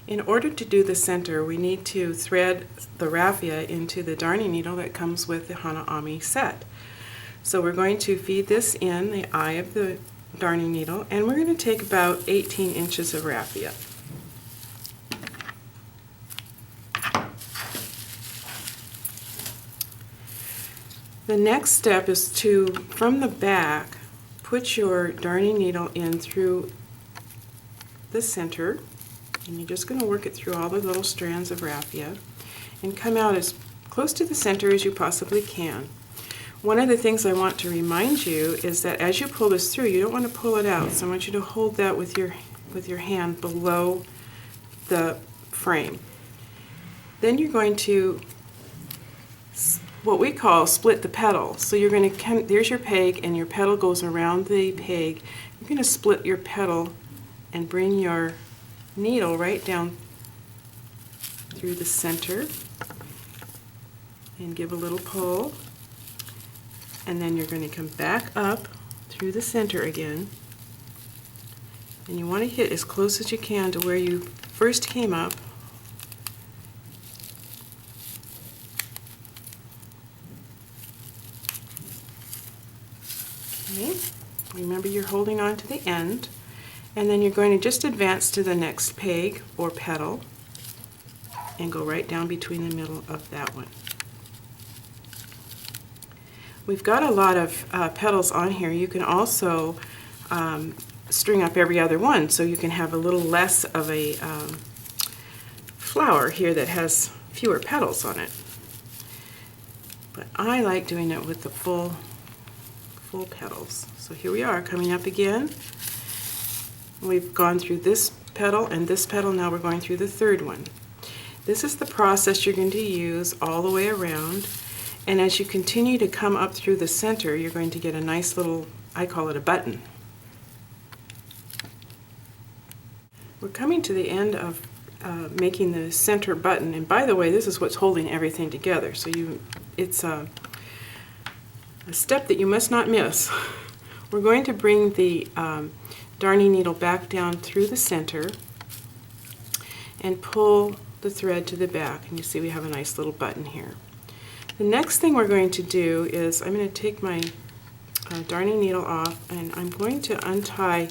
In order to do the center, we need to thread the raffia into the darning needle that comes with the Hana Ami set. So we're going to feed this in the eye of the darning needle, and we're going to take about 18 inches of raffia. The next step is to, from the back, put your darning needle in through the center, and you're just going to work it through all the little strands of raffia and come out as close to the center as you possibly can. One of the things I want to remind you is that as you pull this through, you don't want to pull it out, so I want you to hold that with your hand below the frame. Then you're going to what we call split the petal. So you're going to there's your peg, and your petal goes around the peg. You're going to split your petal and bring your needle right down through the center and give a little pull, and then you're going to come back up through the center again, and you want to hit as close as you can to where you first came up. Okay. Remember, you're holding on to the end, and then you're going to just advance to the next peg or petal and go right down between the middle of that one. We've got a lot of petals on here. You can also string up every other one, so you can have a little less of a flower here that has fewer petals on it. But I like doing it with the full petals. So here we are, coming up again. We've gone through this petal and this petal, now we're going through the third one. This is the process you're going to use all the way around, and as you continue to come up through the center, you're going to get a nice little, I call it a button. We're coming to the end of making the center button, and by the way, this is what's holding everything together, so it's a step that you must not miss. We're going to bring the darning needle back down through the center and pull the thread to the back, and you see we have a nice little button here. The next thing we're going to do is I'm going to take my darning needle off, and I'm going to untie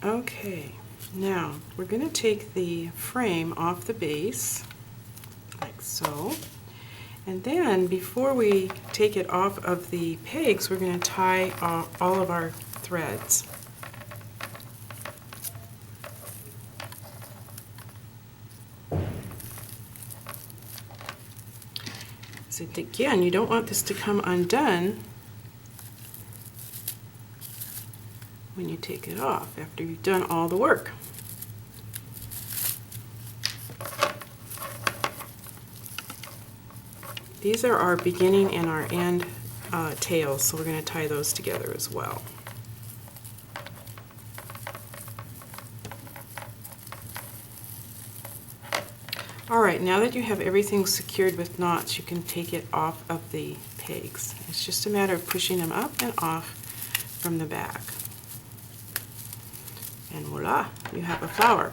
Okay, now we're going to take the frame off the base, like so, and then before we take it off of the pegs, we're going to tie all of our threads. So again, you don't want this to come undone when you take it off after you've done all the work. These are our beginning and our end tails, so we're going to tie those together as well. Alright, now that you have everything secured with knots, you can take it off of the pegs. It's just a matter of pushing them up and off from the back. And voila, you have a flower.